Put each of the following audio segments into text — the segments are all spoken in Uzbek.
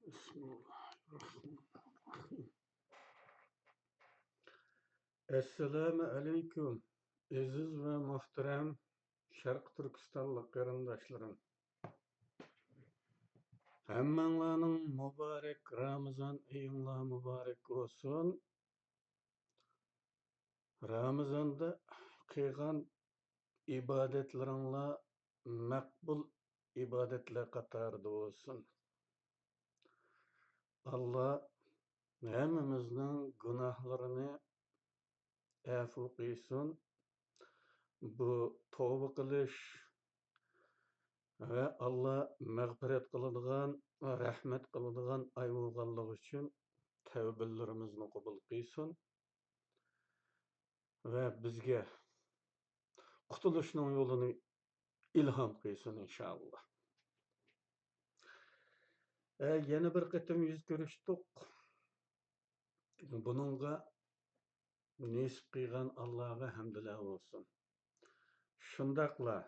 Bismillahirrahmanirrahim. Assalomu alaykum, aziz va muhtaram Sharq Turkistonlik qarindoshlarim. Hammanglarning muborak Ramazon oyinglar muborak bo'lsin. Ramazonda qilgan ibodatlaringlar maqbul ibodatlar qatorida bo'lsin. Alloh hammamizning gunohlarini afv qilsin. Bu tavba qilish ve Allah mağfiret kıladigan ve rahmet kıladigan ay bo'lganligi uchun tavbalarimizni qabul qilsin ve bizga qutulishning yo'lini ilhom qilsin inshaalloh. Yana bir qatim yuz ko'rishdik. Buningga nasib qilgan Allohga hamdlar bo'lsin. Shundaqla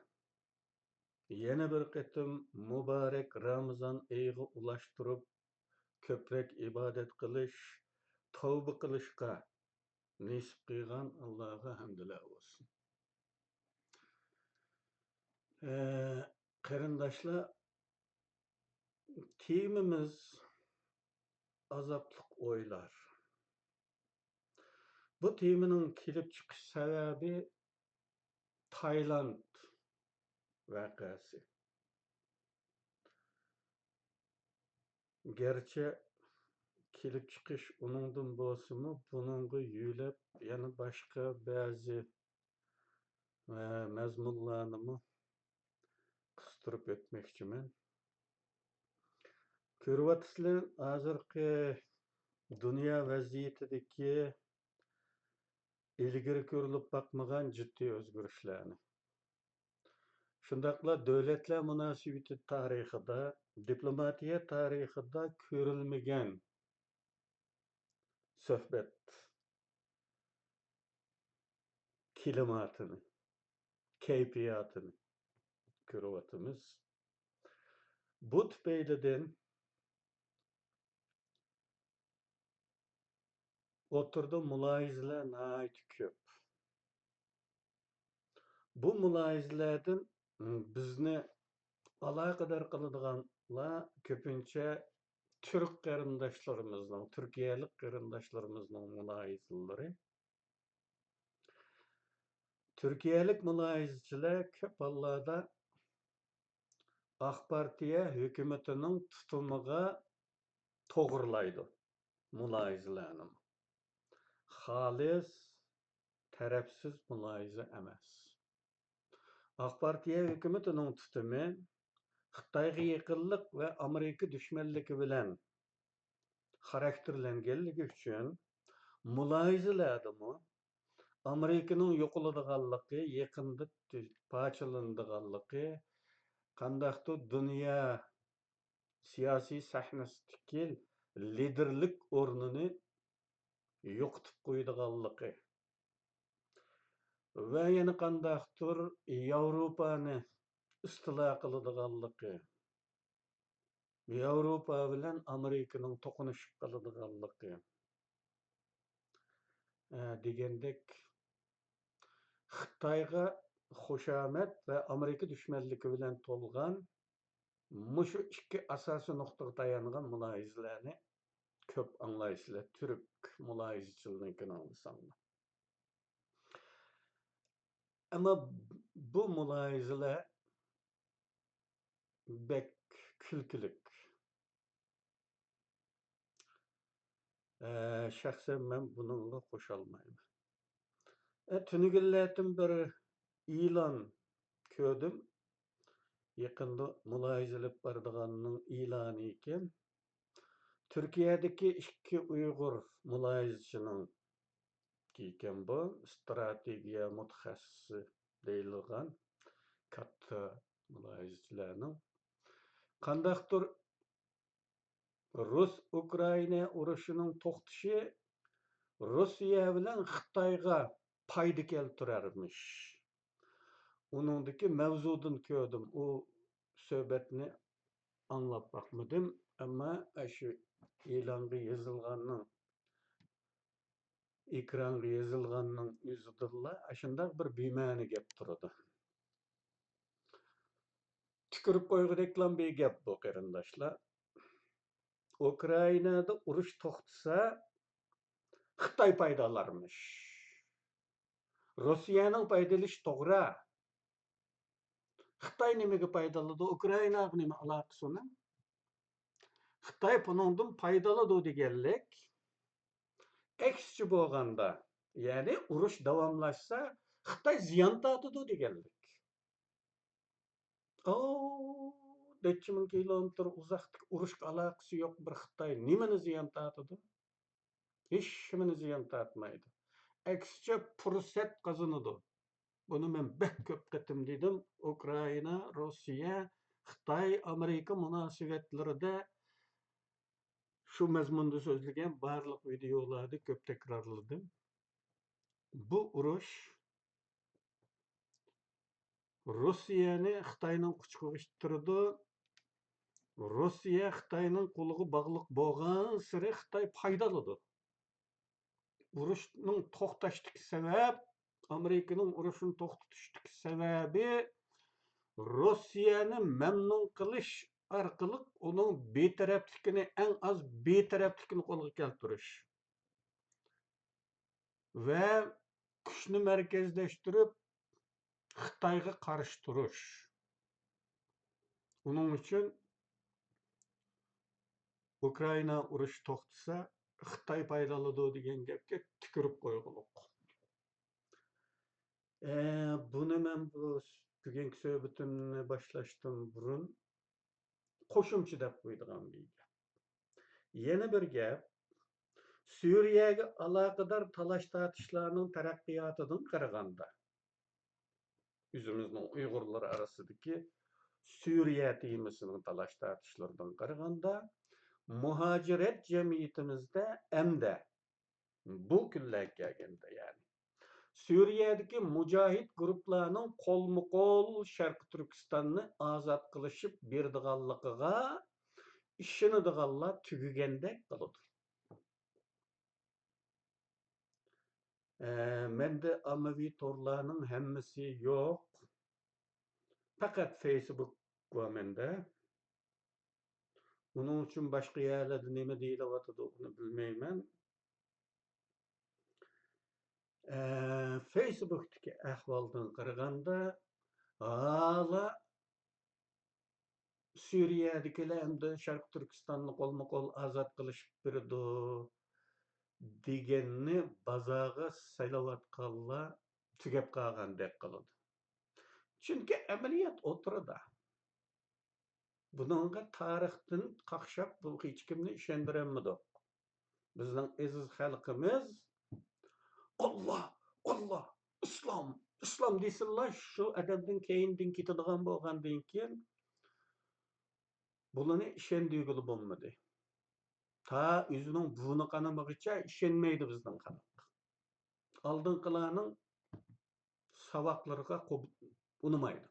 yana bir qatim muborak Ramazon oyiga ulashtirib ko'proq ibodat qilish, tavba qilishga nasib qilgan Allohga hamdlar bo'lsin. Qarindoshlar, temamiz azaplık oylar. Bu temanın kelib chiqish sababi Tayland vakası. Gerçi kelib chiqish uningdan bo'lsa-mu, buningga yo'lab yana boshqa ba'zi mazmunlarni qistirib o'tmoqchiman. Ko'ryapsizlar, hozirgi dunyo vaziyatidagi ilgari ko'rilib bakmagan ciddi o'zgarishlarni. Shundaqla davlatlar munosabati tarixida, diplomatiya tarixida ko'rilmagan suhbat klimatini, kayfiyatini ko'ryapmiz. Bu tufaylidan o'tirda muloyizalar nihoyat ko'p. Bu muloyizalardan bizni aloqador qiladiganlar ko'pincha Türk qarindoshlarımızın, Türkiyelik qarindoshlarımızın muloyizalari. Türkiyelik muloyizachilar ko'p hollarda AK Partiya hukumatining tutumiga to'g'rilaydi muloyizalarni. Xolis, tarafsiz muloyiza emas. AK Partiya hukumatining tutumi Xitoyga yaqinlik va Amerika dushmanligi bilan xarakterlanganligi uchun muloyizalardimi Amerikaning yo'qoladiganligi, yaqinda parchalanadiganligi, qandaqdir dunyo siyosiy sahnasidagi liderlik o'rnini yo'qotib qo'yadiganligi va yana qandaqdir Yevropani istilo qiladiganligi, Yevropa bilan Amerikaning to'qnashib qoladiganligi degandek Xitoyga xushomat va Amerika dushmanligi bilan to'lgan mushu ikki asosiy nuqtaga tayangan muloyizalarni ko'p anglaysizlar. Türk muloyizachiligini anglasanlar. Ama bu muloyizalar bek külkilik. Şahsen ben bununla qo'sholmayman. Tünügüllerden bir ilan ko'rdim. Yaqinda muloyizalab bardiganning ilani ekan. Turkiyadagi ikki Uyg'ur muloyizachining ekan bu strategiya mutaxassisi deyilgan katta muloyizachilarning qandaqdir Rus-Ukraina urushining to'xtashi Rossiya bilan Xitoyga foyda keltirarmish. Uningdagi mavzudan ko'rdim. U suhbatni anlap bakmadım ama şu elanı yazılganın ekranga yazılganın yüzüdürla aşında bir beymani gep turadi. Tükürüp koygudeklan bir gep bu qarindoshlar. Ukrainada urush to'xtasa Xitoy paydalarmış. Rossiyaning paydalishi to'g'ri. Xitoy nimaga paydaladi? Ukrainaga nima aloqasi uni? Xitoy buningdan paydaladi deganlik aksicha bo'lganda, ya'ni urush davomlashsa Xitoy ziyon tortadi deganlik. Necha ming kilometr uzoqlik urushga aloqasi yo'q bir Xitoy nimani ziyon tortadi? Hech nimani ziyon tortmaydi. Aksicha fursat qozonadi. Bunu men bek ko'p qatim dedim. Ukraina, Rossiya, Xitoy, Amerika munosabatlarida shu mazmunda so'zlagan barliq videolarni ko'p takrorladim. Bu urush Rossiyani Xitoyning quchog'iga ittirdi. Rossiya Xitoyning qo'liga bog'liq bo'lgan sari Xitoy foydaladi. Urushning to'xtashdagi sabab, Amerikaning urushini to'xtatishdagi sababi Rossiyani mamnun qilish orqali uning betarafligini eng az betarafligini qo'lga keltirish va kuchni markazlashtirib Xitoyga qarshi turish. Uning uchun Ukraina urush to'xtasa Xitoy paydaladi degan gapga tükürüp qo'ygulik. Buni men bu bugungi suhbatimni boshlashdan burun qo'shimcha deb qo'ydigan bir gap. Yana bir gap, Suriyaga aloqador talash-tortishlarning taraqqiyotidan qaraganda, o'zimizning Uyg'urlar orasidagi Suriya temasining talash-tortishlaridan qaraganda, muhojirat jamiyatimizda hamda bu kunlarga kelganda, ya'ni Suriyadagi mujohid guruhlarning qo'lma-qo'l Sharq Turkistonni ozod qilishib berdiganligiga ishonadiganlar tugagandek qiladi. Mende ommaviy torlarning hammasi yo'q. Faqat Facebook var mende. Onun uchun boshqa yerlarda nima deyilyotidi uni bilmayman. Facebook'dagi ahvoldan qaraganda hala Suriyadagilar hamda Sharq Turkistonni qo'lma-qo'l ozod qilishib berdi deganni bazaga saylayotganlar tugab qolgandek qiladi. Chunki amaliyot o'tiradi. Buningga tarixdan qaqshab bu hech kimni ishontirolmadi. Bizning aziz xalqimiz Allah, Allah, islom desinlar, shu adamdan keyindan ketadigan bo'lgandan keyin bularni ishondirgili bo'lmadi. Ta o'zining buni qanamag'icha ishonmaydi bizning xalq. Oldingilarning savoqlariga unamaydi.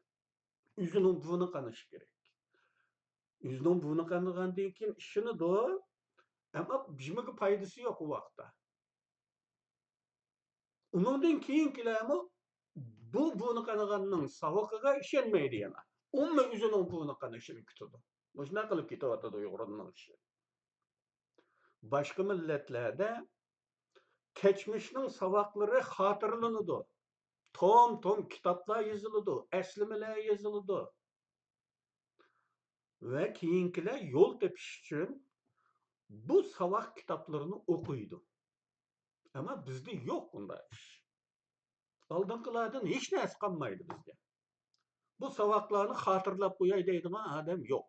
O'zining buni qanishi kerak. O'zining buni qanagandan keyin ishonadi, ammo bizga foydasi yo'q u vaqtda. Undan keyingilarmi buni qanaganning savoqiga ishonmaydi yana. Umma o'zining buni qanashini kutadi. Shunday qilib ketyapti Uyg'urlarning ishi. Boshqa millatlarda kechmishning savoqlari xotirlanadi. Tom kitoblar yoziladi, aslimalar yoziladi. Va keyingilar yo'l tepish uchun bu savoq kitoblarini o'qiydi. Ama bizde yo'q bunday ish. Oldingilardan hech narsa qolmaydi bizga. Bu savoqlarni xotirlab qo'yay deydigan odam yo'q.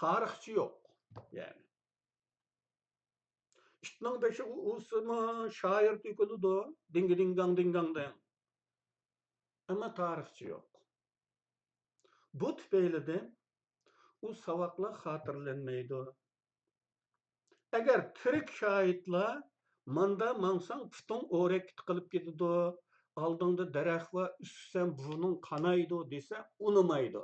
Tarixchi yo'q, yani. İştinin beşi usma şair tükülüdü, dingang. Ama tarixchi yo'q. Bu tüpeyliden o savaqlar xotirlanmaydi. Agar tirik şahitlar manda mansang putung o'rak qilib ketadi, oldingda daraxt va üstsam bunun qanaydi desa unamaydi.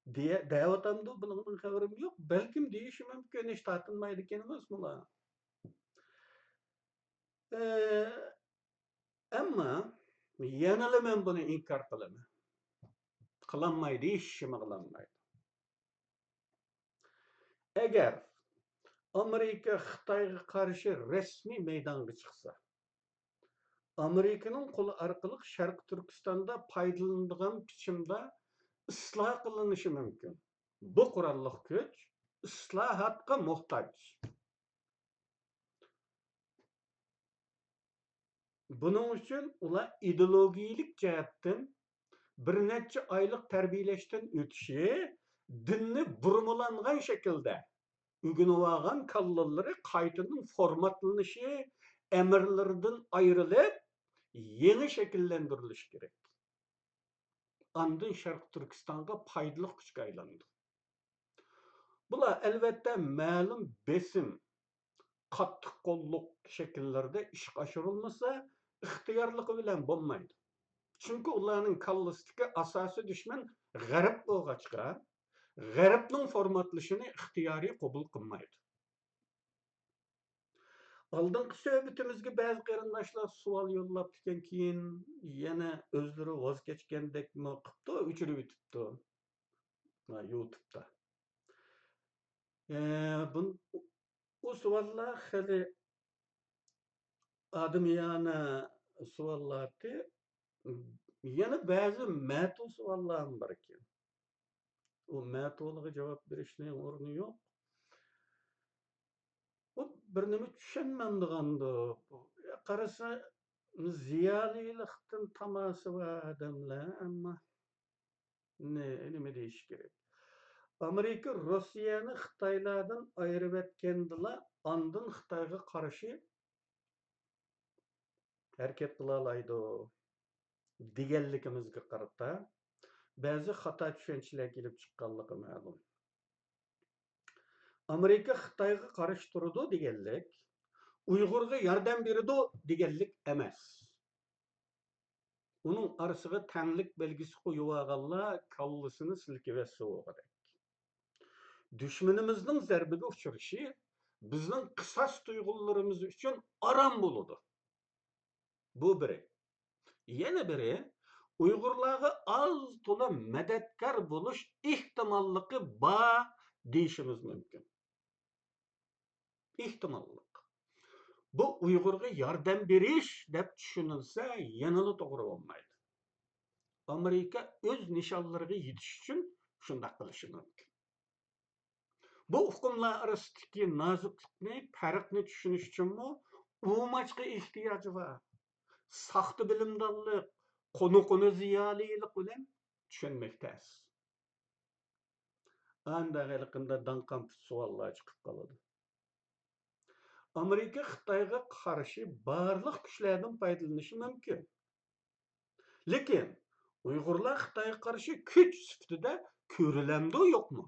diye devatamda bunun haberim yok. Belkim deyişim mümkün hiç tartılmaydı emas bular. Ama yanıla men bunu inkar kılaman. Kılanmaydı, işimi kılanmaydı. Eğer Amerika Xitayga karşı resmi meydanga çıksa, Amerikanın kolu arkalık Şarkı Türkistan'da paydalanılan biçimde ıslah kılınışı mümkün. Bu kurallık güç ıslahatga muhtaç. Bunun için ular ideologiyalik jihatdan bir neçe aylık terbiyeleşten ötüşü dinni burmulangan şekilde ügünüvagan kallaları kaytının formatlanışı emirlerden ayrılıp yeni şekillendiriliş gerek. Andın Şarkı Türkistan'a paydalık güçke aylandı. Bular elbette ma'lum besim, qattiq qo'lliq shakllarda ishga oshirilmasa, ixtiyorligi bilan bo'lmaydi. Chunki ularning kallasidagi asosiy dushman g'arb bo'lg'achqa, g'arbning formatlashini ixtiyoriy qabul qilmaydi. Oldingi suhbatimizga ba'zi qarindoshlar savol yo'llab ketgan keyin yana o'zlari voz kechgandekmi qilibdi, o'chirib o'tibdi YouTube'da. Bu savollar hali adamiyana savollardi. Yana ba'zi ma'tul savollarim bor ekan. U ma'tuliga javob berishning o'rni yo'q. Bu bir nima tushunmandigandi. Qarasa ziyolilikdan tamasi va odamlar, ammo nima deyish kerak? Amerika Rossiyani Xitoylardan ayirib etgandilar, ondan Xitoyga qarshi harakat qila oladi deganligimizga qarata ba'zi xato tushunchalar kelib chiqqanligi ma'lum. Amerika Xitoyga qarshi turadi deganlik, Uyg'urga yordam beradi deganlik emas. Uning orasiga tanglik belgisi qo'yib olganlar kallasini silkivasi o'g'adak. Dushmanimizning zarbiga uchrashi bizning qisos tuyg'ularimiz uchun aram bo'ladi. Bu biri. Yana biri Uyg'urlarga az to'la madadkor bo'lish ehtimolligi bor deyishimiz mumkin. Ehtimollik. Bu Uyg'urga yordam berish deb tushunilsa, yanada to'g'ri bo'lmaydi. Amerika o'z nishonlariga yetish uchun shunday qilishi mumkin. Bu hukmlar orasidagi noziklikni, farqni tushunish uchunmi umachga ehtiyoji bor. Saxta bilimdonlik, qonu ziyolilik bilan tushunmak tez. Anda qilqinda danqan savollar chiqib qoladi. Amerika Xitoyga qarshi barliq kuchlardan foydalanishi mumkin. Lekin Uyg'urlar Xitoyga qarshi kuch sifatida ko'rilamdi yo'qmi?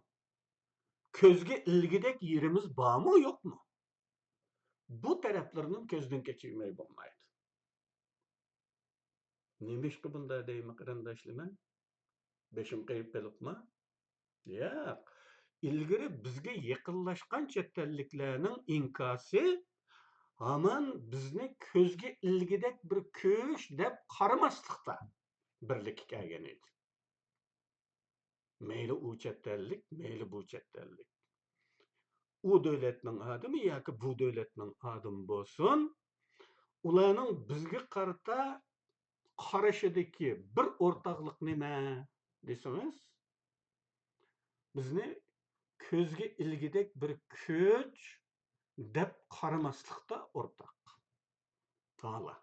Ko'zga ilgidek yerimiz bormi yo'qmi? Bu taraflarning ko'zdan kechirmay bo'lmaydi. Nimishqa bunday deymi qarindoshlar? Beshim qayib qolibmi? Yo'q. Ilgari bizga yaqinlashgan chet elliklarning inkosi hamon bizni ko'zga ilgidek bir kuch deb qaramaslikda birlikka kelgan edi. Mayli u chet ellik, mayli bu chet ellik. U davlatning odami yoki bu davlatning odami bo'lsin, ularning bizga qarata qarashidagi bir o'rtoqlik nima desangiz, bizni ko'zga ilgidek bir kuch deb qaramaslikda o'rtoq. Hala.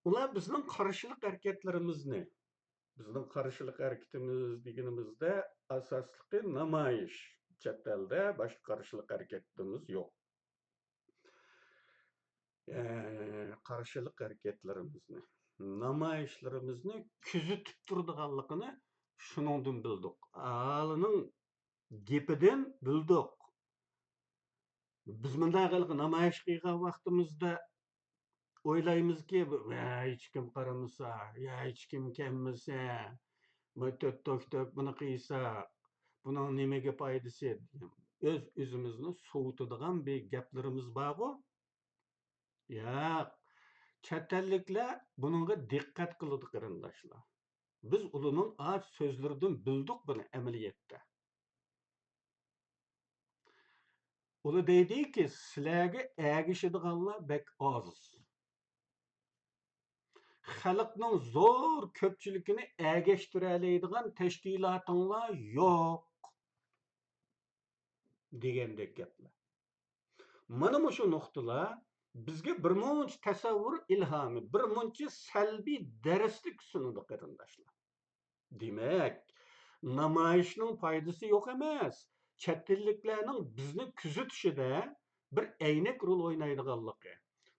Ular bizning qarshilik harakatlarimizni, bizning qarshilik harakatimiz deganimizda asosligi namoyish. Chet elda boshqa qarshilik harakatimiz yo'q. Qarshilik harakatlarimizni, namoyishlarimizni kuzatib turadiganligini shuningdan bildik. Alining gepidan bildik. Biz bunday qilib namoyish qilgan vaqtimizda o'ylaymizki, hech kim qaramasa, hech kim kelmasa, Tök tök tök bunu qıysa, bunun nemege paydası? Özümüzni soğutuduğun bir gaplarımız bağ. Ya, chet ellikler bununla dikkat kılıdı qarindoshlar. Biz ularning az so'zlaridan bildik buni amaliyotda. Ular deydiki, sizlarga ergishadiganlar bek oz. Xalqning zo'r ko'pchiligini ergashtiroladigan tashkilotlar yo'q degandek gaplar. Mana shu nuqtalar bizga birmuncha tasavvur ilhomi, birmuncha salbiy darslik sunadi qarindoshlar. Demak, namoyishning foydasi yo'q emas. Chet elliklarning bizni kuzatishida bir aynak rol o'ynaydiganligi.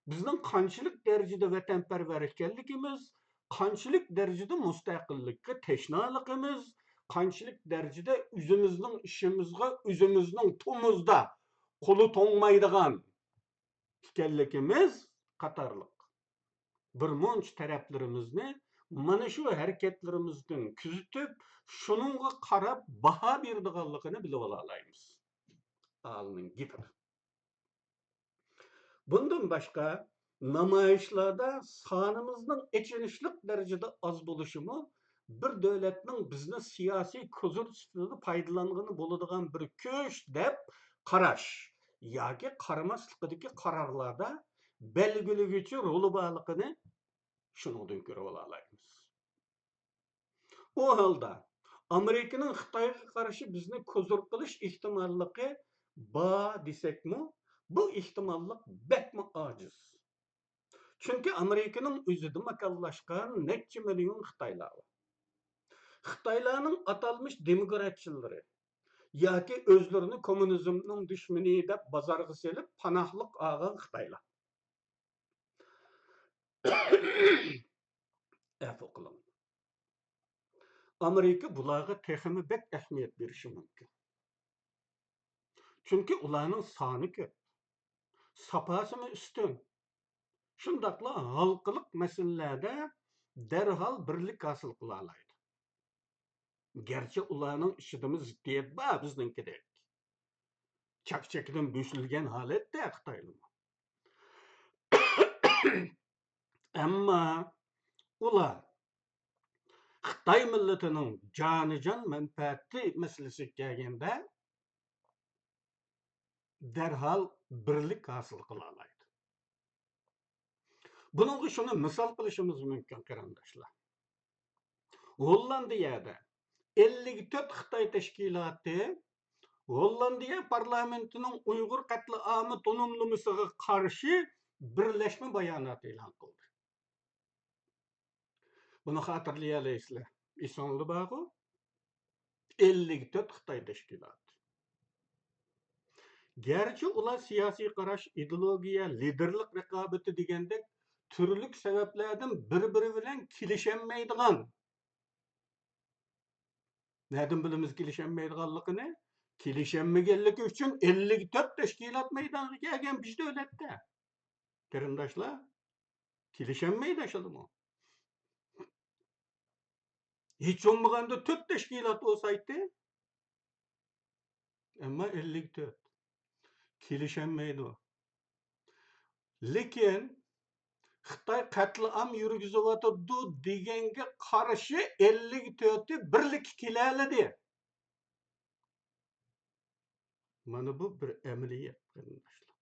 Bizning qanchalik darajada vatanparvar ekanligimiz, qanchalik darajada mustaqillikka teshnaligimiz, qanchalik darajada o'zimizning ishimizga o'zimizning tumuzda qo'li to'ngmaydigan ekanligimiz qatorliq birmuncha taraflarimizni mana shu harakatlarimizdan kuzatib, shuningga qarab baho beradiganligini bilib olaymiz. Alning gibi. Bundan başqa namoyishlarda sonimizning echinishlik darajada oz bo'lishimi bir davlatning bizni siyosiy kozir sifatida foydalangani bo'ladigan bir kuch deb qarash yoki qaramaslikdagi qarorlarda belgilovchi roli borligini shundan ko'rib olaymiz. O halda Amerika'nın Xitoyga qarshi bizni kozir qilish ehtimolligi bor desakmi, bu ehtimollik bakmi ojiz. Chunki Amerika'nın o'zida makallashgan necha million Xitoylar bor. Xitoylarning atalmış demokratchilari yoki o'zlarini kommunizmning dushmani deb bozorga selib panohlik olgan Xitoylar. Afu qiling. Amerika bularga texmi bek ahamiyat berishi mumkin. Chunki ularning soni ko'p, sapasimi ustun. Shundaqla halqiliq masalalarda darhol birlik hosil qila oladi. Gerçi ularning ishidami ziddiyat bor bizninkidek. Chakchakidan bo'shilgan holatda Xitoylar. Ammo ular Xitoy millatining jonijon manfaati masalasiga kelganda darhol birlik hosil qila oladi. Buningga shuni misol qilishimiz mumkin qarindoshlar. Hollandiyada 54 Xitoy tashkiloti Hollandiya parlamentining Uyg'ur qatliami tonunlamasiga qarshi birlashma bayonot e'lon qildi. Buni xotirlayalaysizlar. Esonli bog'u 54 Xitoy tashkiloti. Gerçi ular siyosiy qarash, ideologiya, liderlik raqobati degandek turli sabablardan bir-biri bilan kelisholmaydigan. Nereden bilimiz kelisholmaydiganligini? Kelisholmaganligi uchun 54 tashkilot maydoniga kelgan biz davlatda. Qarindoshlar, kelisholmaydi shulmi? Hech bo'lmaganda 4 tashkilot bo'lsaydi, ammo 54 kelisholmaydi. Lekin Xitoy qatliam yurgizyotdi deganga qarshi 54 birlik keladi. Mana bu bir amaliyat qarindoshlar.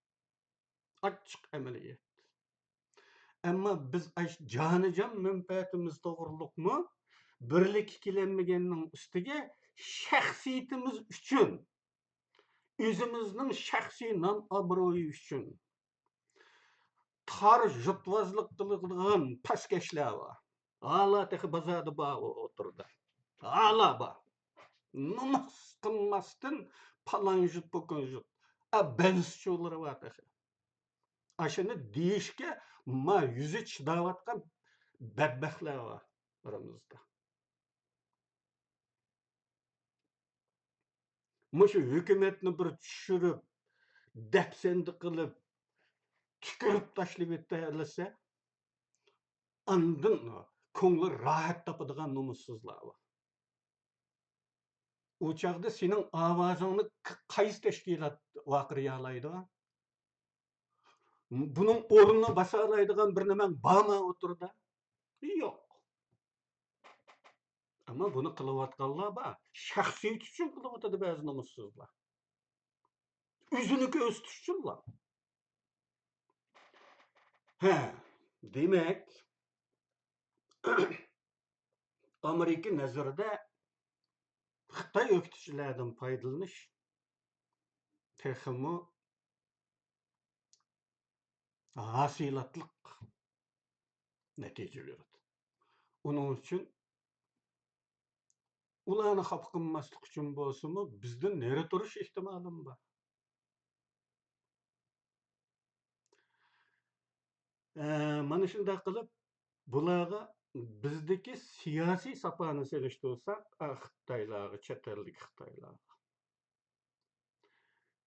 Açık amaliyat. Ammo biz jonijon manfaatimiz to'g'riliqmi? Birlik kelinmaganning ustiga shaxsiyatimiz uchun, o'zimizning shaxsiy nom obro'yi uchun tar jutvozlik qiladigan pastkashlar bor. Hala tehi bozorda bor o'tirdi. Hala bor. Numus qilmasdan palon jut po'kin jut. Benscho'lari bor tehi. Ashuni deyishga ma yuzi chidayotgan badbaxtlar bor aramizda. Mushu hukumatni bir tushirib, dapsendi qilib, tükürüp tashlab etsa, andın ko'ngli rohat topadigan numussizlar bor. O çağda senin avazını qaysı teşkilat vaqıryalaydı? Bunun ornuna basalaydigan bir nimen bama oturda? Yok. Ama bunu kılıvatkanlar ba. Şahsiyet için kılıvatıdı bazı namussuzlar. Üzünü göz tutuşurlar. He. Demek Amerika nazarında Xitay öktüçülerden paydalanış texmi hasilatlık netice verdi. Onun için ularni xafa qilmaslik uchun bo'lsinmi, bizdan nari turish ehtimalim bor. Mana shunday qilib bularga bizdagi siyosiy safoni selishtirsak, Xitoylarga, chet ellik Xitoylarga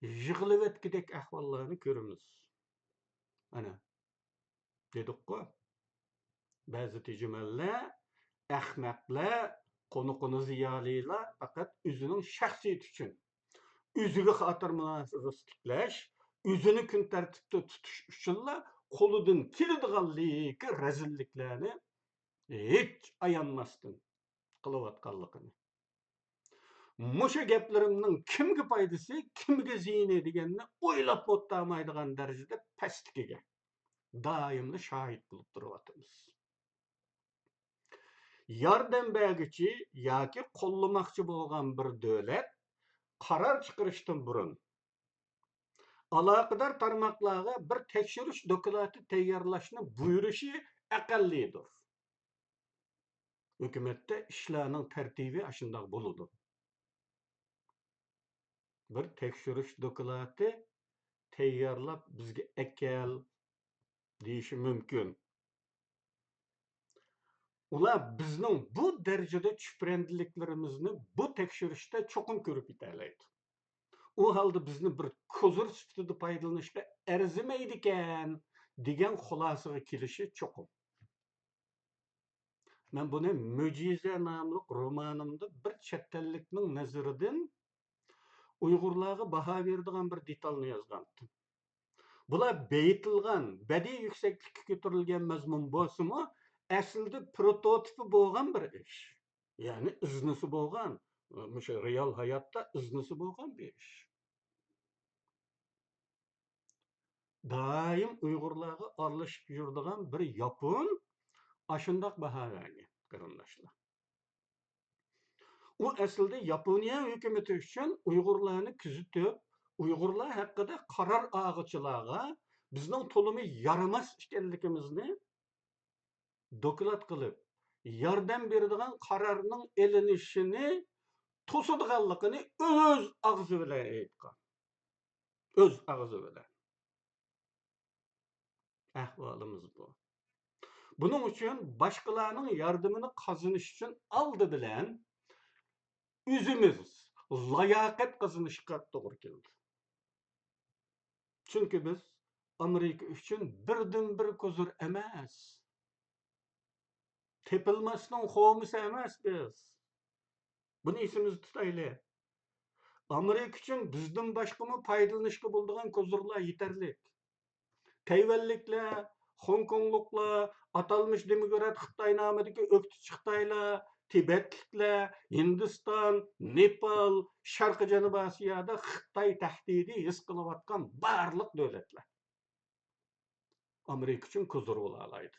yig'ilib o'tgidek ahvollarni ko'ramiz. Ana dedik-ku, ba'zi tejmallar, ahmoqlar, qoni ziyolilar faqat o'zining shaxsiyati uchun o'ziga xotir munosabat tiklash, o'zini kun tartibda tutish uchunla qo'lidan keladiganligi razilliklarni hech ayanmasdan qilayotganligini. Musha gaplarimning kimga foydasi, kimga ziyini deganni o'ylab o'tolmaydigan darajada pastligiga doimli shohid bo'lib turyapmiz. Yordam berguchi yoki qo'llamoqchi bo'lgan bir davlat qaror chiqarishdan burun aloqador tarmoqlarga bir tekshirish doklati tayyorlashni buyurishi aqallidir. Hukumatda ishlarning tartibi shunday bo'ladi. Bir tekshirish doklati tayyorlab bizga akal deyishi mumkin. Ular bizning bu darajada chuprandiliklarimizni bu tekshirishda cho'qim ko'rib yetalaydi. O halda bizni bir kozur sifatida foydalanishda arzimaydi ekan degan xulosaga kelishi cho'qim. Men buni Mo'jiza nomli romanimda bir chet ellikning nazaridan Uyg'urlarga baho beradigan bir detalni yozgandim. Bular beyitilgan, badiiy yuksaklikka ko'tarilgan mazmun bo'lsa-mu, aslida prototipi bo'lgan bir ish. Ya'ni iznisi bo'lgan, o'sha real hayotda iznisi bo'lgan bir ish. Daim Uyg'urlarga aralashib yuradigan bir yapon ashundoq baho bergan qarindoshlar. U aslida Yaponiya hukumati uchun Uyg'urlarni kuzatib, Uyg'urlar haqida qaror og'ichilarga bizning to'limi yaramas ekanligimizni doklad qilib, yordam beradigan qarorning elinishini to'sadiganligini o'z og'zi bilan aytgan. O'z og'zi bilan. Ahvolimiz bu. Bunun uchun boshqalarning yordamini qozonish uchun oldi bilan o'zimiz layoqat qozonishga to'g'ri keldi. Chunki biz Amerika uchun birdan bir ko'zur emas. Tepilmasning xo'misi emas biz. Buni esimizda tutaylik. Amerika uchun bizdan boshqami foydalanishga bo'ladigan ko'zurlar yetarli. Tayvanliklar, Hong Kongliklar, atalmış demokrat Xitoy nomidagi o'qituvchi Xitoylar, Tibetliklar, Hindiston, Nepal, Sharqi Janubiy Osiyoda Xitoy tahdidi his qilayotgan barliq davlatlar Amerika uchun ko'zur bo'la oladi.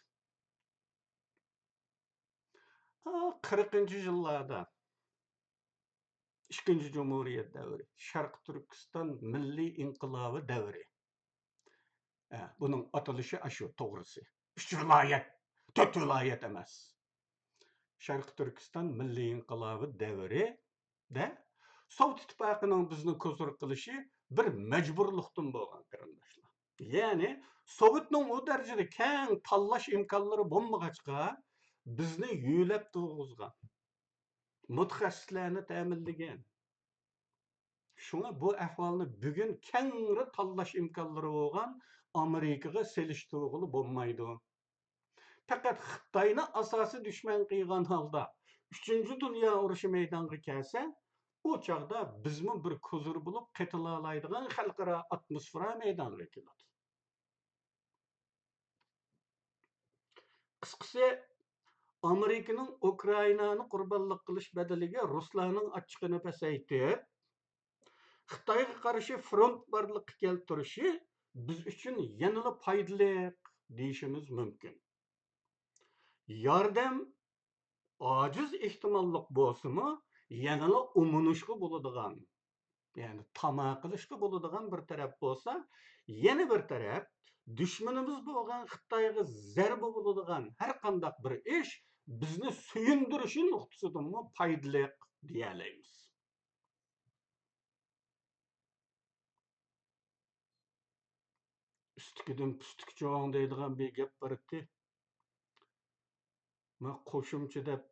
40-yillarda ikkinchi Cumhuriyet davri, Sharq Turkiston milliy inqilobi davri. Bunun atılışı aşı to'g'risi. 3 viloyat, 4 viloyat emas. Sharq Turkiston milliy inqilobi davrida Sovet ittifoqining bizni ko'zur qilishi bir majburlikdan bo'lgan qarindoshlar. Ya'ni Sovetning u darajada keng tanlash imkonlari bo'lmag'achqa bizni yo'lab turg'izgan. Mutaxassislarni ta'minlagan. Şuna bu ahvolni bugun kengri tanlash imkonlari bo'lgan Amerikaga selishtirg'ili bo'lmaydi. Faqat Xitoyni asosiy dushman qilgan holda 3-Dünya urushi maydoniga kelsa, O çağda bizmi bir kozur bulup qetilalaydigan xalqaro atmosfera meydaniga keladi. Qısqası Amerikanın Ukraynani qurbonlik qilish badaliga Ruslarning achchiqini pasaytib, Xitoyga qarshi front borliqqa keltirishi biz uchun yanada foydali deyishimiz mumkin. Yordam ojiz ehtimollik bo'lsa-mu, yanada umunishga bo'ladigan, ya'ni tamoq qilishga bo'ladigan bir taraf bo'lsa, yana bir taraf dushmanimiz bo'lgan Xitoyga zarba bo'ladigan har qanday bir ish bizni suyundirishi nuqtasidan foydali deyalaymiz. Üstükidim püstük çoğun deydigan bir gap var edi. Men qo'shimcha deb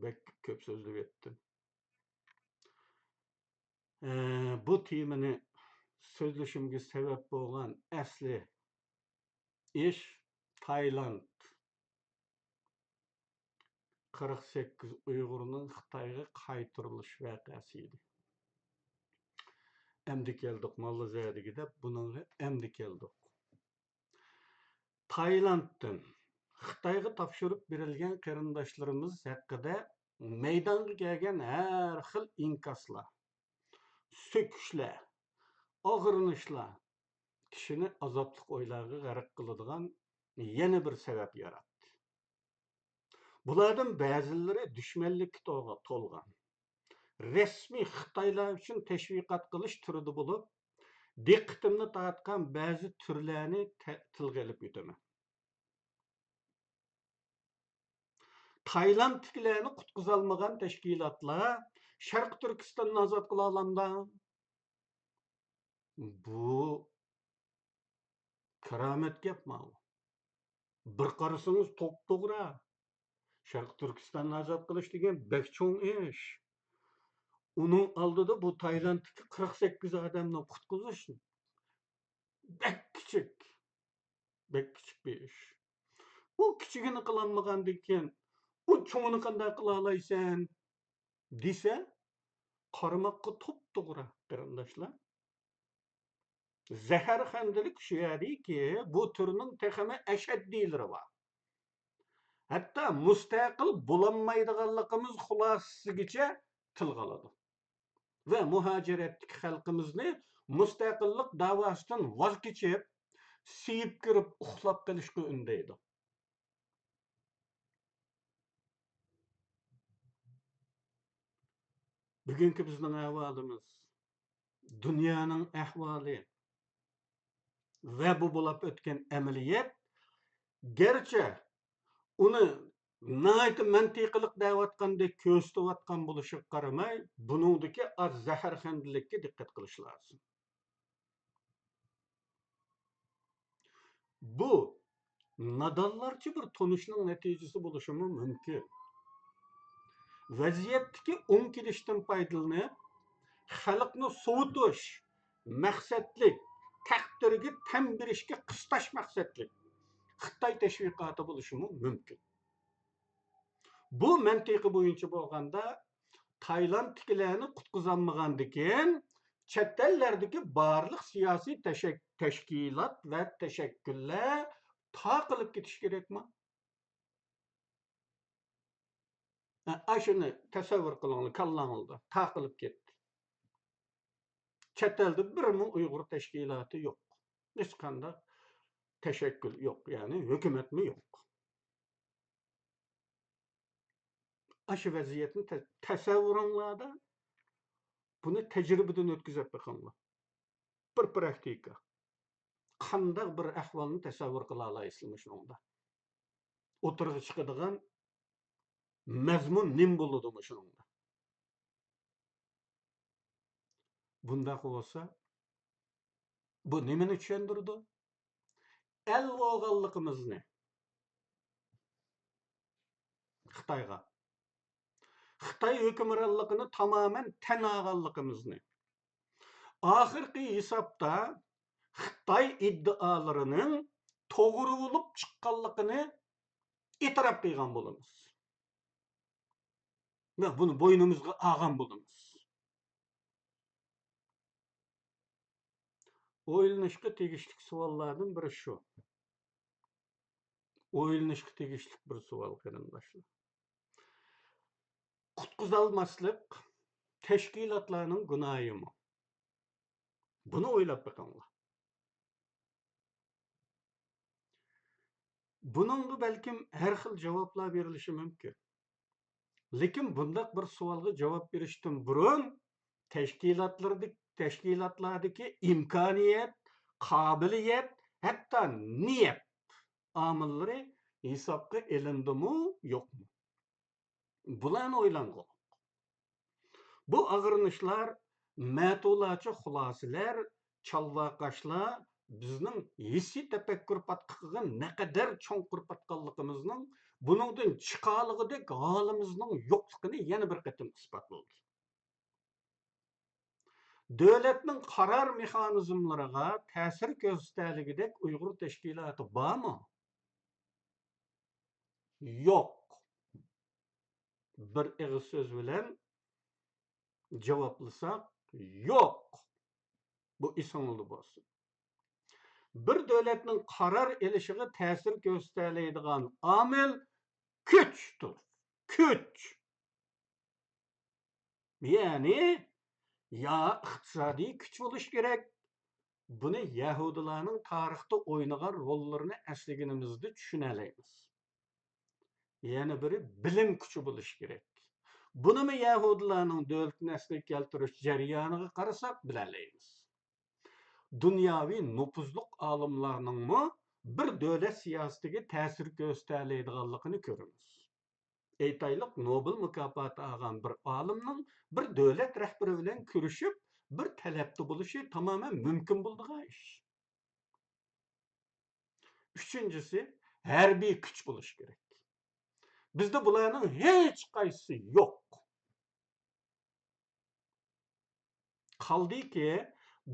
bek ko'p so'zlab etdim. Bu temani so'zlashimga sabab bo'lgan asli ish Tayland 48 Uyg'urning Xitoyga qaytarilish voqeasi edi. Endi keldik Malaziyadagi deb buningga endi keldik. Taylanddan Xitoyga topshirib berilgan qarindoshlarimiz haqida maydonga kelgan har xil inkaslar, söküşler, ağırınışlar kishini azobli o'ylarga g'arq qiladigan yana bir sabab yaratdi. Bulardan ba'zilari dushmanlikka to'lgan, rasmiy Xitoylar uchun tashviqot qilish turida bo'lib, diqqatimni tortgan ba'zi turlarni tilga olib o'taman. Taylandliklarni qutqizolmagan tashkilotlar Sharq Turkistonni ozod qila olamda? Bu keramet gapmi? Bir qarasangiz to'g'ri. Sharq Turkistonni ozod qilish degan bek cho'ng ish. Uning oldida bu Taylanddagi 48 odamni qutqizish bek kichik bir ish. Bu kichigini qilolmagandan keyin bu cho'ngini qanday qila olaysan desa, qarmoqqa to'g'ri qarindoshlar. Zaharxandalik shu yerdiki, bu turning texmi ashaddiylari bor. Hatta mustaqil bo'lolmaydiganligimiz xulosasigacha tilga oladi. Ve muhaciretlik xalqimizni mustaqillik davosidan voz kechib, siyib kirib uxlab qolishga undaydi. Bugungi bizning ahvolimiz, dunyoning ahvoli ve bu bo'lib o'tgan amaliyot gerçi uni nəhayət məntiqilik dəvatqandək köstüvatqan buluşuq qaramay, bunundaki az zəhərxəndilikə diqqət qilish lazım. Bu nadallarca bir tonuşның nəticesi buluşumu mümkün. Vəziyyətdəki kilişdən faydalanıb, xalqni soğutuş, məqsədlik, təqdirgi təm birişki qıstaş məqsədlik Xitay təşviqatı buluşumu mümkün. Bu mantiqi bo'yicha bo'lganda Taylandliklarni qutqizolmagandan chet ellardagi barliq siyosiy tashkilot va tashakkullar taqilib ketish kerakmi? Ashuni tasavvur qilinglar, kallangizda taqilib ketdi. Chet elda birmi Uyg'ur tashkiloti yo'q. Hech qanday tashakkul yo'q, ya'ni hukumatmi yo'q. Aşı vaziyetini tasavvurunlarda bunu tecrübeden ötküzüp bakınlar. Bir praktika. Qandaq bir ahvalını tasavvur qila alaysizmi shunda? O'tirg'i chiqadigan mazmun nim bo'ladi shunda? Bundaq bo'lsa, bu nimani tushundirdi? El bo'lganligimizni Xitoyga, Xitoy hukmronligini tamamen tan olganligimizni, oxirgi hisobda Xitoy iddialarının to'g'ri bo'lib chiqqanligini e'tirof qilgan bo'lamiz. Ve bunu boynumuzga ağam bulunuz. Oylanışqa tegishlik savollardan biri shu. Oylanışqa tegishlik bir savol qarindoshlar. Qutquzalmaslik tashkilotlarning gunohimi? Buni o'ylab boqinglar. Buningga balkim har xil javoblar berilishi mumkin. Lekin bundaq bir savolga javob berishdan burun tashkilotlardagi imkoniyat, qobiliyat, hatto niyat omillari hisobga elindimi, yo'qmi? Bularni o'ylanglar. Bu ag'rinishlar, ma'tulachi xulosalar, chalvaqashlar bizning hissiy tafakkur patqiqiga naqadar cho'nqur patqanligimizning, buningdan chiqalig'idek holimizning yo'qligini yana bir qatim isbotladi. Davlatning qaror mexanizmlariga ta'sir ko'rsatligidek Uyg'ur tashkiloti bormi? Yo'q. Bir og'iz so'z bilan javoblasa yo'q. Bu isonli bo'lsin. Bir davlatning qaror elishiga ta'sir ko'rsatadigan omil kuchdir. Kuch. Ya'ni ya iqtisodiy kuch bo'lish kerak. Buni Yahudilarning tarixda o'ynagan rollarini eslaganimizda tushunamiz. Yana biri bilim kuchi bo'lish kerak. Buni Yahudilarning davlatni asliga keltirish jarayoniga qarasak bilalaymiz. Dunyoviy nüfuzluq olimlarning bir davlat siyosatiga ta'sir ko'rsatadiganligini ko'ramiz. Aytaylik, Nobel mukofoti olgan bir olimning bir davlat rahbari bilan ko'rishib, bir talabda bo'lishi tamoman mumkin bo'lgan ish. Uchinchisi, harbiy kuch bo'lish kerak. Bizda bularning hech qaysisi yo'q. Qaldiki,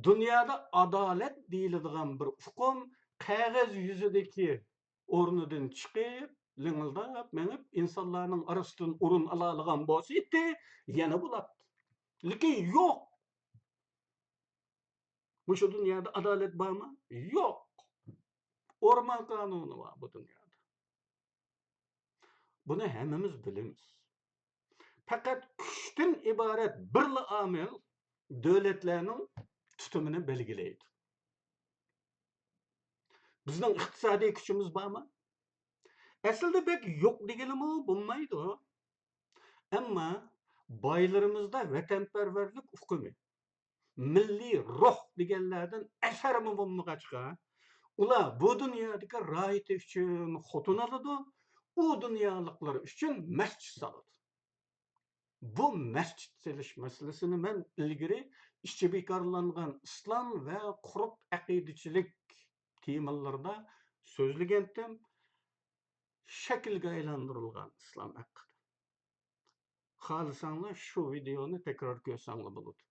dunyoda adolat deyiladigan bir hukm qog'oz yuzidagi o'rnidan chiqib, lingildab, menib insonlarning orasidan o'rin oladigan bo'lsa, yana bo'ladi. Lekin yo'q. Shu dunyoda adolat bormi? Yo'q. O'rmon qonuni bor bu dunyoda. Buni hammamiz bilamiz. Faqat kuchdan iborat birla omil davlatlarning tutumini belgilaydi. Bizning iqtisodiy kuchimiz bormi? Aslida pek yo'q deganimi bo'lmaydi. Ammo boylarimizda vatanparvarlik hukmi, milliy ruh deganlardan asarmi bo'lmag'achqa, ular bu dunyodagi rohati uchun xotin oladi, u dunyoliklar uchun masjid soladi. Bu masjid selish masalasini men ilgari ishchi bekorlangan islom va quruq aqidachilik temalarida so'zlagandim. Shaklga aylantirilgan islom haqida. Xohlasanglar shu videoni takror ko'rsanglar bo'ladi.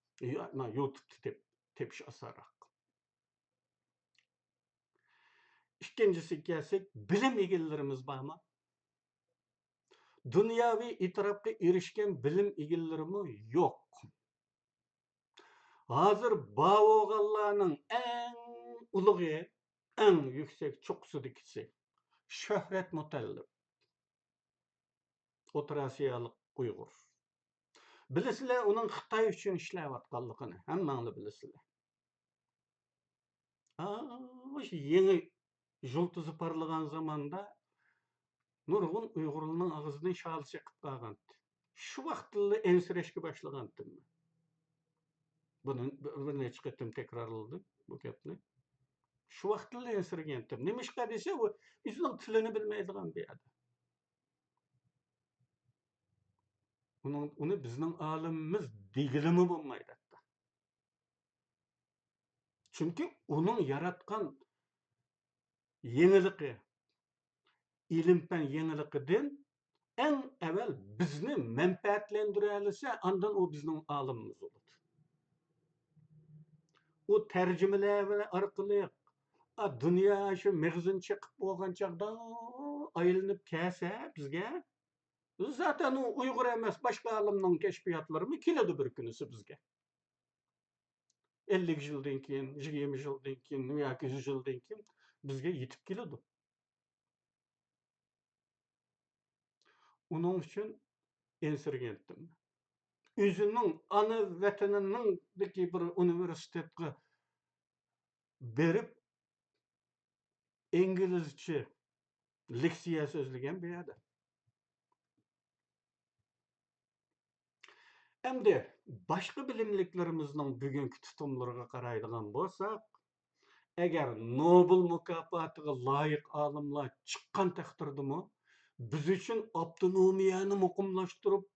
YouTube'da tepish osonroq. Ikkinchisiga kelsak, bilim egallarimiz bormi? Dunyoviy e'tirofga erishgan bilim egallarimi? Yo'q. Hozir bavo'g'allarning eng ulug'i, eng yuksak cho'qqisidagisi Shuhrat Mutallib. O'rta Osiyolik Uyg'ur. Bilasizlar, uning Xitoy uchun ishlayotganligini hammanglar bilasizlar. O'sha yangi yulduzi parlagan zamonda nurg'un Uyg'urlarning og'zidan shol chiqib qolgan. Shu vaqtda ensirashga boshlagandim. Buni bir necha qatim takrorladim bu gapni. Shu vaqtda ensirgandim. Nimishqa desa, u o'zining tilini bilmaydigan bir odam. Uni bizning olimimiz degilimi bo'lmaydi. Chunki uning yaratgan yengiligi, ilm-fan yengiligidan eng avval bizni manfaatlantiralisa, ondan u bizning olimimiz bo'ladi. U tarjimalar orqali dunyo shu mag'zin chiqib bo'lgan chaqda aylanib kelsa bizga Zaten o Uygur emas, başka alimning keşfiyatları mı keledi bir günüsü bizge. 50 yıldan keyin, 20 yıldan keyin, yoki 100 yıldan keyin bizge yetip keledi. Onun için ensirgentdim. Özünün ana vatanınındaki bir üniversitetge berip İngilizce leksiya sözlegen bir adam. Emdi başka bilimliklerimizin bugünkü tutumlarına qaraydigan bolsak, eğer Nobel mükafatıga layık alimlar çıkkan takdirdimi, biz için avtonomiyani muqimlaştırıp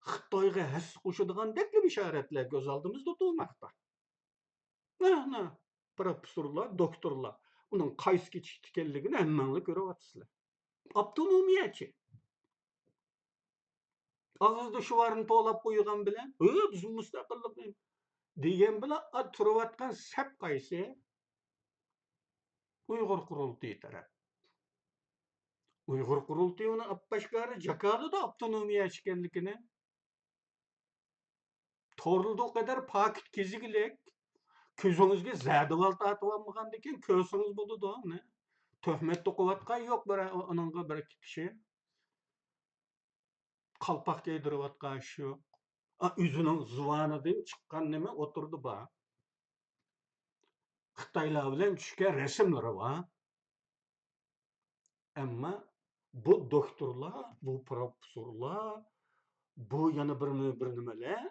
Xitoyga has qo'shadigan dekli ishoratlar ko'z oldimizda turmoqda. Ne, professorlar, doktorlar, uning qaysi ketishdi ekanligini hammanglar ko'ryapsizlar. Avtonomiyachi. Ağızda şu varını to'lab qo'ygan bilan, biz mustaqillik degan bilan turayotgan sap qaysi? Uyg'ur qurultiyi taraf. Uyg'ur qurultiyi uni apashkari jakadida avtonomiya ekanligini. To'g'rildi o kadar pakit kezigilik. Ko'zingizga zadivol tatib olmagandan keyin ko'rsangiz bo'ladi ne? Töhmet to'qivatgan yo'q bir onunga bir kishi. Qalpoq kiydirayotgan shu. O'zining zuvonidan chiqqan nima o'tirdi ba. Xitoylar bilan tushgan rasmlari va amma bu doktorlar, bu professorlar, bu yana bir nimalar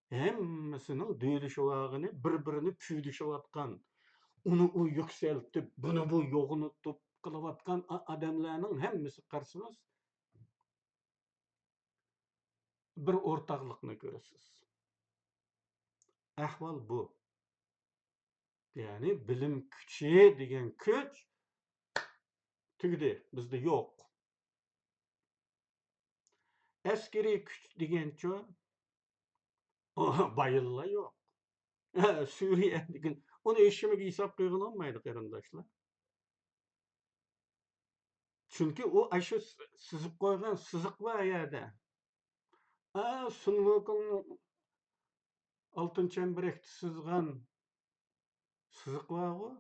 hammasının deyilishivagini bir-birini püydüşüvatgan, onu o yükseltip, bunu bu yoğunutup kılıvatgan adamlarning hammasi qarsangiz bir o'rtaqlikni ko'rasiz. Ahvol bu. Ya'ni bilim kuchi degan kuch tugdi, bizda yo'q. Askeriy kuch degancha bayıllar yo'q. Suriya degan uni eshimiga hisob qilgan olmaydi qarindoshlar. Chunki u shu sizib qo'ygan siziq bor yerda. Sunvoqning oltin chambarakda sizgan siziq bor.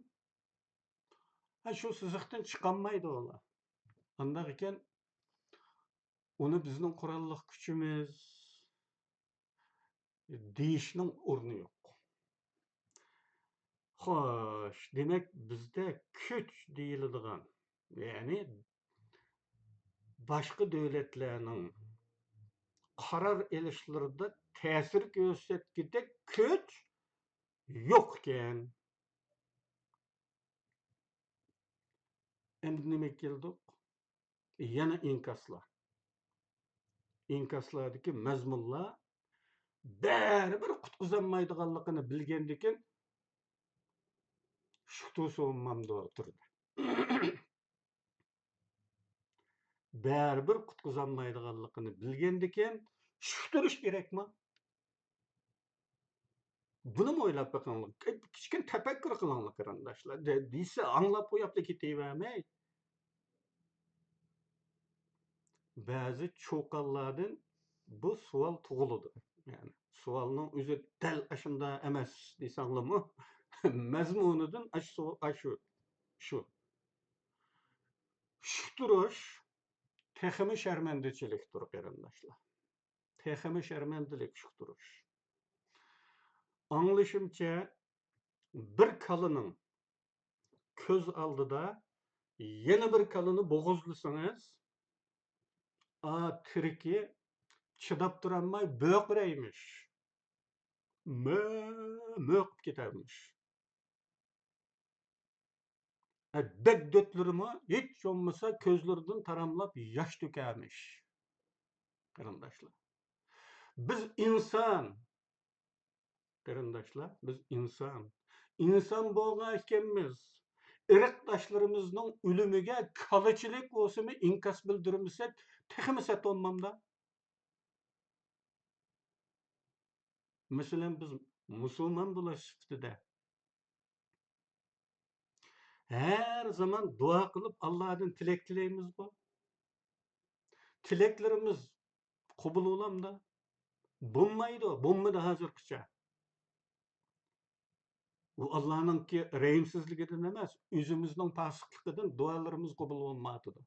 Shu siziqdan chiqolmaydi ular. Undaq ekan uni bizning qurolliq kuchimiz deyishning o'rni yo'q. Xo'sh, demak bizda kuch deyiladigan, ya'ni boshqa davlatlarning qaror elishlarida ta'sir ko'rsatgidek kuch yo'q ekan. Endi nima keldik? Yana inkaslar. İnkaslardaki mazmunlar baribir qutqizolmaydiganligini bilgandikin shutu so'mmamda o'tirdi. Baribir qutqizolmaydiganligini bilgandikin shuktirish kerakmi? Buni o'ylab boqinglar. Kichkina tafakkur qilinglar qarindoshlar. Deysa anglab qo'yapti ketavermay. Ba'zi cho'qonlardan bu savol tug'iladi. Yani savolning o'zi dal shunda emas desanglarmi? Mazmunidan shu. Shuktirish texmi sharmandachilikdir qarindoshlar. Texmi sharmandalik shuktirish. Anglashimcha bir kalining ko'z oldida yana bir kalini bo'g'izlasangiz, tiriki chidab turolmay bo'qiraymish. Möqib ketarmish. Bekdötlerimi hiç olmasa közlerinden taramlap yaş dökermiş. Qarindoshlar. Biz inson. Qarindoshlar, biz inson. İnson bo'lgan ekanmiz. Irqdoshlarimizning o'limiga qilichilik bo'lsimi inkas bildirmasak, texmi satonmamda. Masalan biz musulmon bo'lish sifatida her zaman dua qilib Allohdan tilak tilaymiz bu. Tileklerimiz qabul olamda. Bulmaydı, bulmadı hazırkıça. Bu Allah'ınki rehimsizliginden emas, özümüzün pasıklıkıdan dualarımız qabul olmadıdı.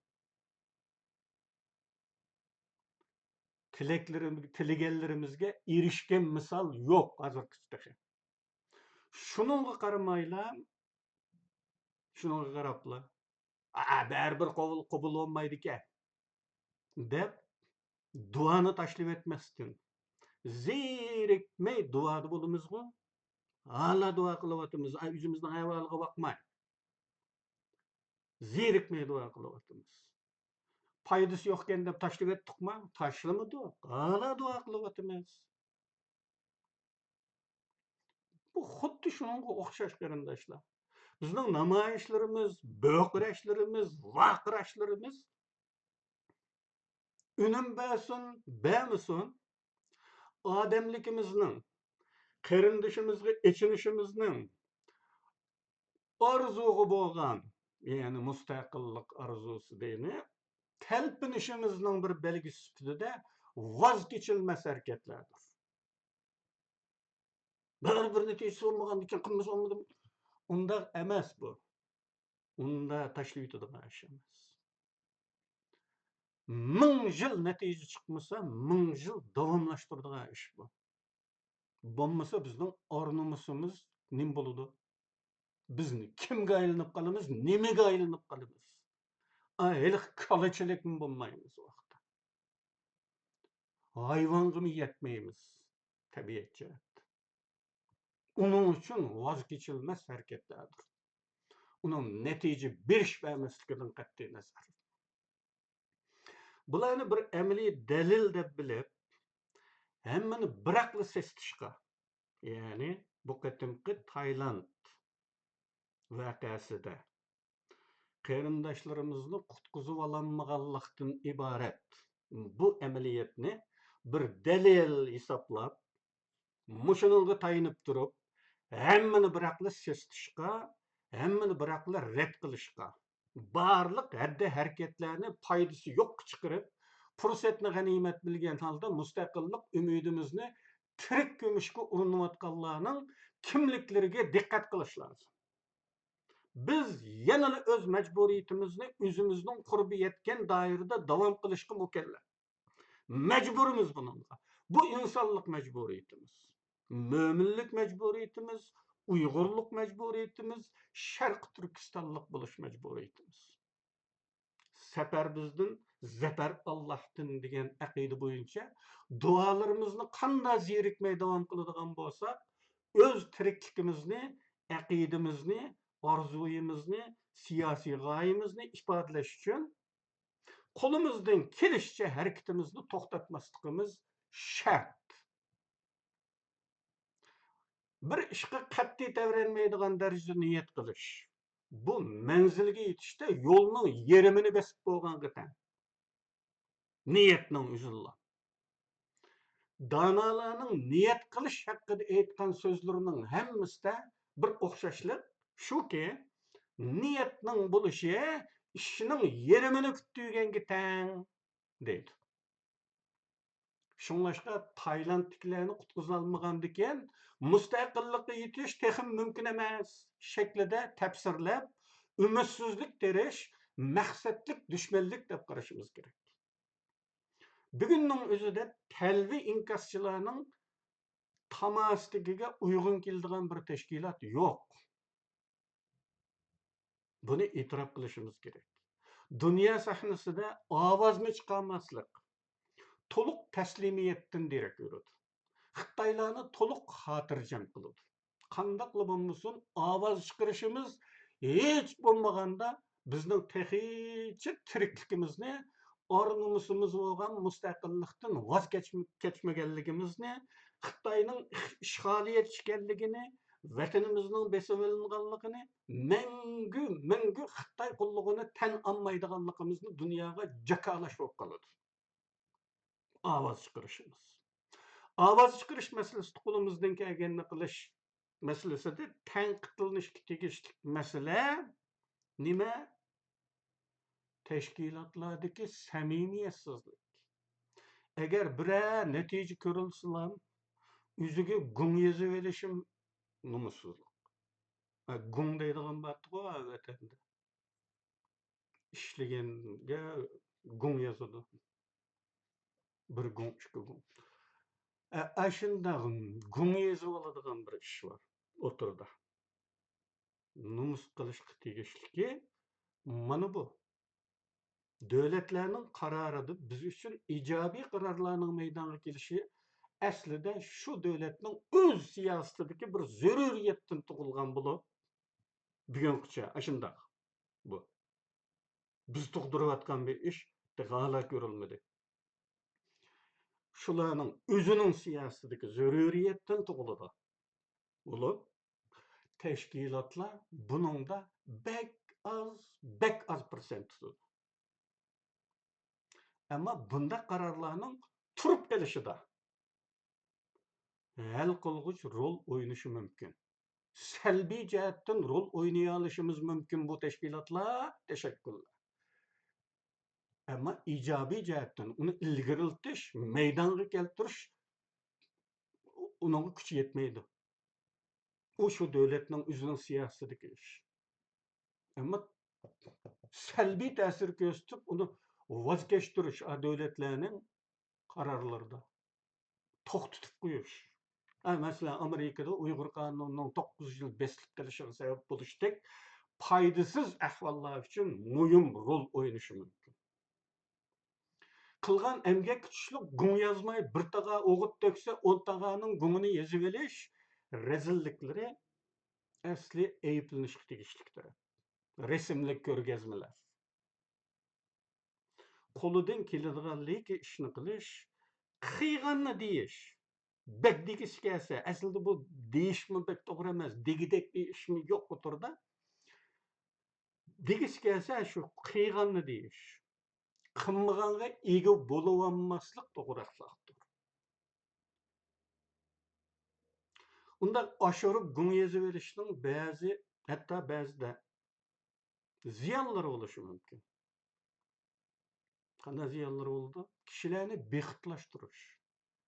Tilegenlerimizge erişken misal yok hazırkıça. Şununla qaramayla, şununla qarapla, bäribir qabul olmaydı ki, dep duanı taşlip etmestin. Zirikmey duadı bulumuzgu, hala dua kılıvatımız, yüzümüzden hayvalığa bakmay. Zirikmey dua kılıvatımız. Paydası yokken dep taşlip ettik mi? Taşlamadı. Hala dua kılıvatımız. Bu xuddi şununla oxşaş qarindaşlar. Bizning namoyishlarimiz, bökreşlerimiz, vaqiraşlarimiz ünüm bersin, bermisin, ademlikimizning, qarindishimizga echinishimizning arzuğu bo'lgan, ya'ni mustaqillik arzusi deyni, talpinishimizning bir belgisi sifatida voz kechilmas harakatlardir. Bir natijasi bo'lmagandan keyin qilmas olmadim. Unda emas bu. Unda tashlab yutadigan ish emas. 1000 yil natija chiqmasa, 1000 yil davomlashtiradigan ish bu. Bo'lmasa bizning ornumusimiz nim bo'ladi? Bizni kimga aylanib qolamiz, nimaga aylanib qolamiz? Hali kalachilikmi bo'lmaymiz u vaqtda. Hayvonga yetmaymiz tabiatcha. Uning uchun voz kechilmas harakatlardir. Uning natija berish bermasligidan qat'iy nazar. Bularni bir amaliy dalil deb bilib, hammani biraqli sesitishga, ya'ni bu qatimqi Tayland vaqasida qarindoshlarimizni qutqizib olanmaganlikdan iborat bu amaliyotni bir dalil hisoblab, mushunga tayinib turib, hammani biraqli sesitishga, hammani biraqli rad qilishga, barliq haddi harakatlarni foydasi yo'q chiqarib, fursatni g'animat bilgan holda mustaqillik umidimizni tirik ko'mishga urinayotganlarning kimliklariga diqqat qilish lozim. Biz yana öz mecburiyetimizni özümüzün qurbi yetken dairede davam qilishga mukallaf. Mecburumuz bununla. Bu insonlik mecburiyetimiz. Möminlik mecburiyetimiz, Uyg'urlik mecburiyetimiz, Şarq Türkistanlık buluş mecburiyetimiz. Sefer bizden, zafer Allah'tan degan aqida boyunca dualarımızı qanday zerikmey davam qiladigan bo'lsak, öz tirikligimizni, aqidamizni, orzuyimizni, siyosiy g'oyamizni ifodalash uchun qo'limizdan kelishicha harakatimizni to'xtatmasligimiz shart. Bir ishga qat'iy davranmaydigan darajada niyat qilish. Bu manzilga yetishda yo'lning yerimini besib bo'lganga tan. Niyatning o'zilla. Donolarning niyat qilish haqida aytgan so'zlarining hammasida bir o'xshashlik shuki, niyatning bo'lishi ishning yerimini kutganga tang deydi. Şunlaşqa Taylandliklarni qutqizolmagandikan, mustaqillikka yetish texim mumkin emas shaklida tafsirlab, umidsizlik terish, maqsadlik dushmanlik deb qarashimiz kerak. Bugunning o'zida talvi inkaschilarning tamasligiga uyg'un keladigan bir tashkilot yo'q. Buni e'tirof qilishimiz kerak. Dunyo sahnasida ovozmi chiqarmaslik, to'liq taslimiyatdan derak beradi. Xitoylarni to'liq xotirjam qiladi. Qandaqla bo'lmasin, ovoz chiqarishimiz hech bo'lmaganda bizning texicha tirikligimizni, ornumusimiz bo'lgan mustaqillikdan voz kechmaganligimizni, Xitoyning ishg'oliyat ekanligini, vatanimizning besib olinganligini, mangu Xitoy qullig'ini tan olmaydiganligimizni dunyoga jakolash bo'lib qoladi. Ovoz chiqarishimiz. Ovoz chiqarish masalasida qo'limizdan kelganini qilish masalasida tanqidlanishga tegishli masala nima? Tashkilotlardagi samimiyatsizlik. Eğer bire netice görülsün, üzüge gung yazıverişim numusuzluk. Gung deydigan batı bu vatanda. İşlegenge gung yazıdı. Bir gung, iki gung. Aşında gung yazı oladigan bir iş var. Oturda. Numus kılışkı tegişliki mana bu. Devletlerinin kararıdır. Biz için icabi kararlarının meydana gelişi aslında şu devletin öz siyasetindeki bir zöruriyetten tuğulgan bulu. Bugünküçe aşında bu. Biz tuğduruvatkan bir iş de hala görülmedi. Şularının özünün siyasetindeki zöruriyetten tuğuludu. Ulu teşkilatlar bunun da bek az persent tutudu. Ama bunda kararlarının turup gelişi de hal kılgıç rol oynaşı mümkün. Selbi cihetten rol oynayalışımız mümkün bu teşkilatlar. Teşekkürler. Ama icabi cihetten onu ilgiriltiş, meydana keltiriş onun gücü yetmeydi. O şu devletin üzerinin siyasetindeki iş. Ama selbi tesir gösterip onu vazgeçtiriş devletlerinin kararlarda. Tok tutup koyuş. Mesela Amerika'da Uygur Kanunu'nun 9 yıl beslik gelişine sebep buluştuk. Paydasız ahvallar için mühim rol oynayışı mümkün. Kılgan emgek küçlük gung yazmayı bir tağa oğut dökse 10 tağanın gungunu yazıveliş rezillikleri asli eyiplenişlik tegişliktir. Resimlik görgezmeler. Koludan keladiganligi ki işini kılış, kıyganını deyiş. Bek degiş gelse, aslında bu değişme bek doğru emez. Degidek bir işmi yok oturda. Degiş gelse şu kıyganını deyiş. Kımmıganға егі болуаммаслық doğraqsaqdır. Unda aşırı gün yazıverişinin bazı, hatta bazıda ziyanları oluşu mümkün. Qanday ziyanları oldu? Kişilerini bekitlaştırış.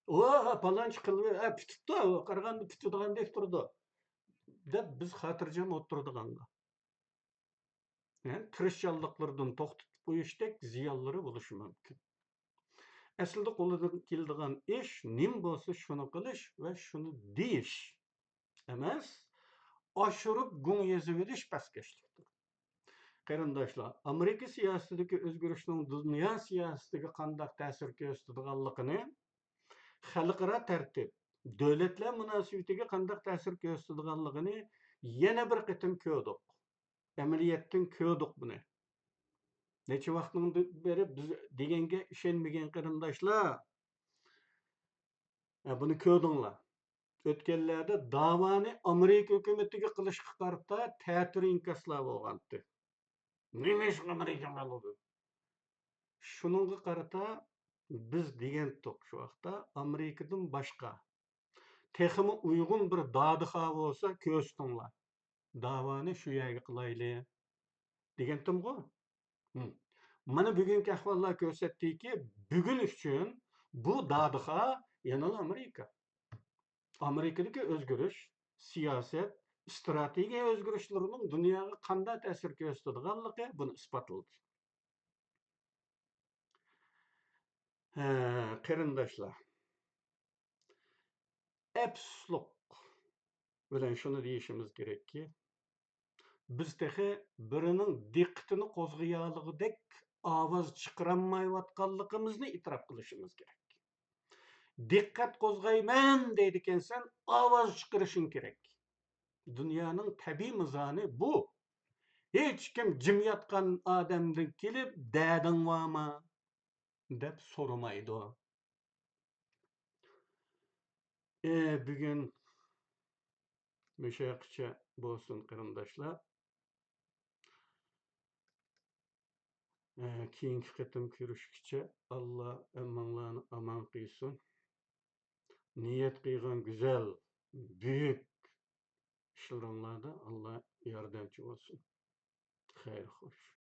O palanç kılıyor, pitipti, qaraganda pitidagandek turdu. Dep biz hatırjam oturduğanga. Yani tirişçanlıklardan toxtup qo'yishdek ziyanları oluşu mümkün. Aslında qo'lidan keladigan ish nim bo'lsa shuni qilish va shuni deyish emas, oshirib gung yeziverish pastkashlikdir. Qarindoshlar, Amerika siyosasidagi o'zgarishning dunyo siyosatiga qanday ta'sir ko'rsatadiganligini, xalqaro tartib, davlatlar munosabatiga qanday ta'sir ko'rsatadiganligini yana bir qatim ko'rdik. Amaliyotdan ko'rdik buni. Necha vaqtdan beri biz deganga ishonmagan qarindoshlar, buni ko'rdinglar. O'tganlarda davoni Amerika hukumatiga qilishga qarata ta'tir inkaslar bo'lgandi. Nima ish Amerika bo'ldi? Shuningga qarata biz degan to'q shu vaqtda Amerikadan boshqa texmi uyg'un bir dodiha bo'lsa ko'rstinglar. Davoni shu yerga qilayli degandim-ku. Mana bugungi ahvollar ko'rsatdiki, bugun uchun bu dodiha yana Amerika. Amerikadagi o'zgarish, siyosat, strategiya o'zgarishlarining dunyoga qanday ta'sir ko'rsatadiganligi buni isbotladi. Qarindoshlar, epsluq bilan shuni deyishimiz kerakki, biz tehi birining diqqatini qo'zg'ayolg'idek ovoz chiqarolmayotganligimizni e'tirof qilishimiz kerak. Diqqat qo'zg'ayman deydi ekansan, ovoz chiqarishing kerak. Dunyoning tabiiy mizoni bu. Hech kim jim yotgan odamdan kelib, "Dading bormi?" deb so'ramaydi. Bugun mushaqicha bo'lsin qarindoshlar. Keyingi qatim ko'rishguncha Alloh hammanglarni omon qilsin. Niyat qilgan go'zal, buyuk ishlaringlarda Alloh yordamchi bo'lsin. Xayr xo'sh.